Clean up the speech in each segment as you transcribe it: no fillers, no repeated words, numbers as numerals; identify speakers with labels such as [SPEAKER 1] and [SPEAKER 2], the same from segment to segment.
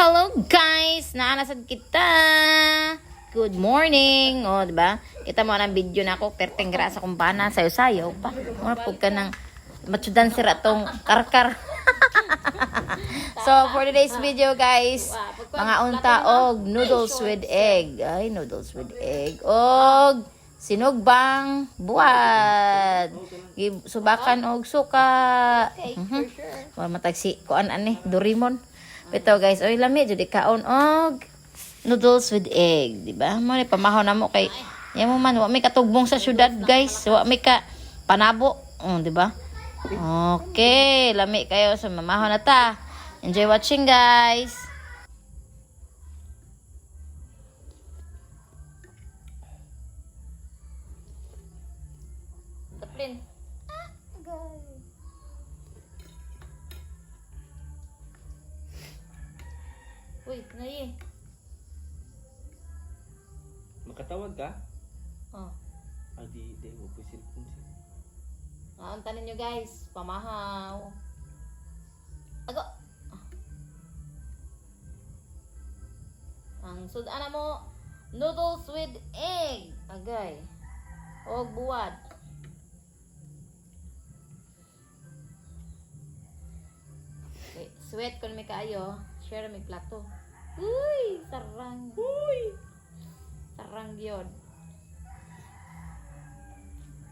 [SPEAKER 1] Hello guys! Naanasad kita! Good morning! O, diba? Kita mo ang video na ako. Perteng grasa kong pana. Sayo-sayo pa. Marapog ka ng matsudan sira tong karkar. So, for today's video guys, mga unta og noodles with egg. Ay, noodles with egg. Og sinugbang buwad. Subakan og suka. Matag si kuan ani, Doraemon. Ito guys, oy lami jud kaon og noodles with egg, di ba? Mo ni pamahaw na mo kay yan mo man wa may katugbong sa syudad, guys. Wa may ka panabo, di ba? Okay, lami kayo sa mamahaw na ta. Enjoy watching, guys. Taplin. Uy, nayi.
[SPEAKER 2] Makatawag ka?
[SPEAKER 1] Oh.
[SPEAKER 2] Di mo po cellphone siya.
[SPEAKER 1] Nauntanin nyo guys, pamahaw. Ago. Ang sudan mo, noodles with egg. Agay. O buwad. Okay, sweat kung may kaayo. Share may plato. Uy, sarang. Uy. Sarang yun.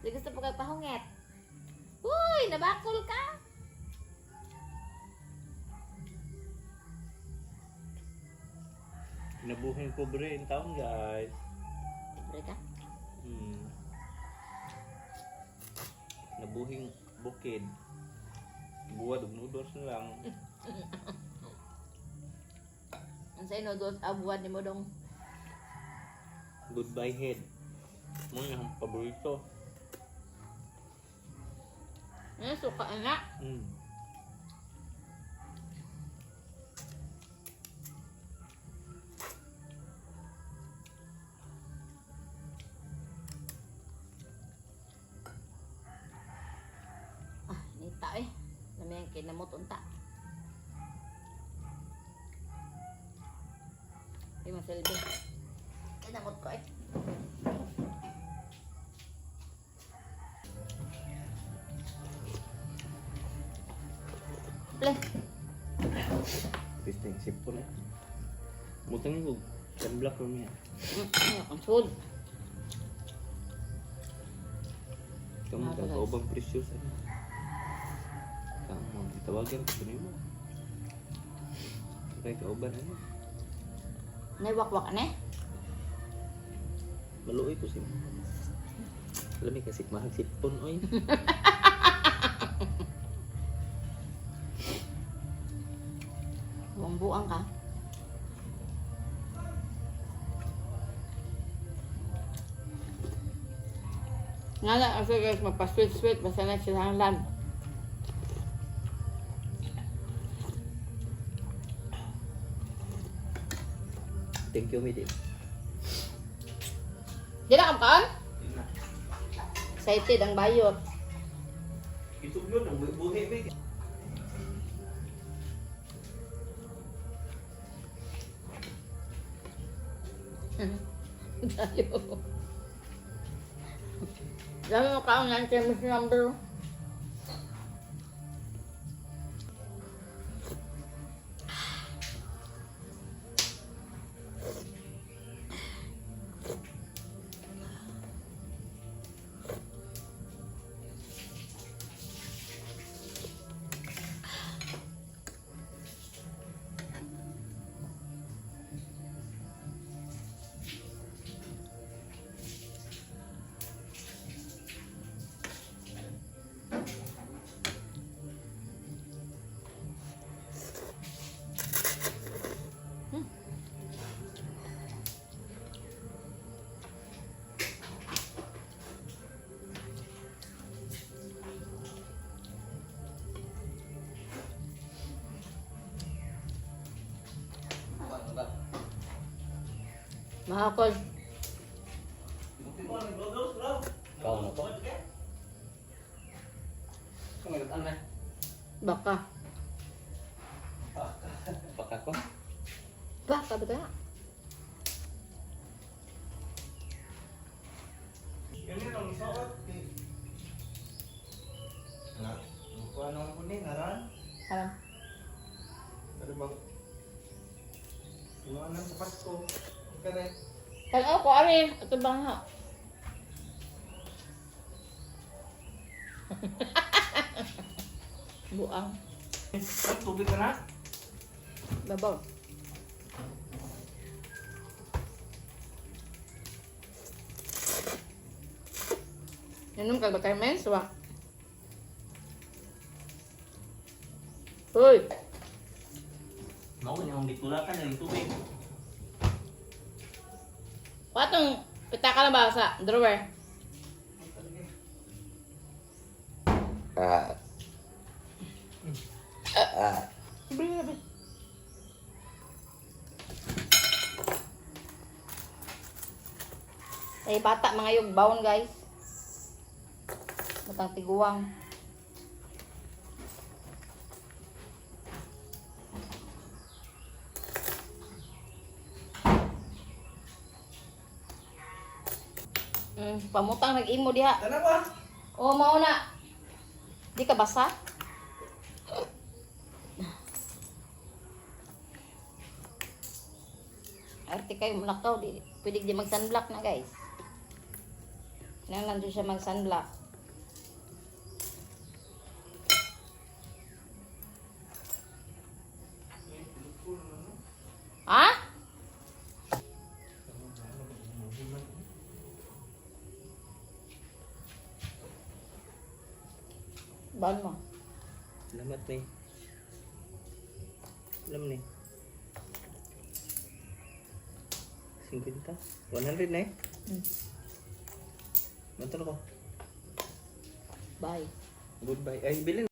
[SPEAKER 1] Di gusto po pahunget. Uy, nabakol ka.
[SPEAKER 2] Nabuhin ko bre in town, guys.
[SPEAKER 1] Libre ka?
[SPEAKER 2] Nabuhing bukid. Buwad og noodles na lang.
[SPEAKER 1] Ang sa'yo noodles, abuad ni mo dong.
[SPEAKER 2] Goodbye head. Mo yung paborito.
[SPEAKER 1] Suka na. Nita eh. Namiyang kinamot unta. Ay, masilbi. Kinamot ko eh. Play.
[SPEAKER 2] Pisting sipon eh. Mutang yung sunblock ko niya.
[SPEAKER 1] Ang sud.
[SPEAKER 2] Kamu ka kaubang precious eh. Kamu ditawagan ko mo. Kaya kauban ano.
[SPEAKER 1] Naiwakwak na eh.
[SPEAKER 2] Maluoy ko siya. Alam kasi mahal sipon oy.
[SPEAKER 1] Buang ka. Nga na, kasi guys, magpa-sweet-sweet. Basta na siya lang.
[SPEAKER 2] Thank you, Midi.
[SPEAKER 1] Di na kapan? Excited ang bayot.
[SPEAKER 2] Ito yun, ang buhay ba?
[SPEAKER 1] Tayo. Dami mo kaong ng chemistry number. Mahakol.
[SPEAKER 2] Kau na po?
[SPEAKER 1] Baka.
[SPEAKER 2] Baka ko?
[SPEAKER 1] Baka ba ito?
[SPEAKER 3] Ini dong soot. Nah, lupa nang kuning ngaran.
[SPEAKER 1] Alam.
[SPEAKER 3] Ada bang. Ano nang sapat ko. Kare.
[SPEAKER 1] Kaya ako, ari. Ito bang ha? Buang.
[SPEAKER 3] Tubig ka na?
[SPEAKER 1] Babaw. Minum kag bakay men, suwa. Hoy,
[SPEAKER 2] Mau yang ditulakan yang tubig.
[SPEAKER 1] patong pita ka na ba sa drawer? Bili na ba? Ay bata mga yung baon guys. Matang tiguang. Pamutang nag-imo diha.
[SPEAKER 3] Ano ba?
[SPEAKER 1] O mao na. Di ka basa? Arte kayo mulakaw di. Pwede di mag-sunblock na guys. Kailangan doon siya mag-sunblock. Ha? Ban mo.
[SPEAKER 2] Selamat nih. Alam nih. 50. 100 nih. Betul kok.
[SPEAKER 1] Bye.
[SPEAKER 2] Goodbye. Bilin.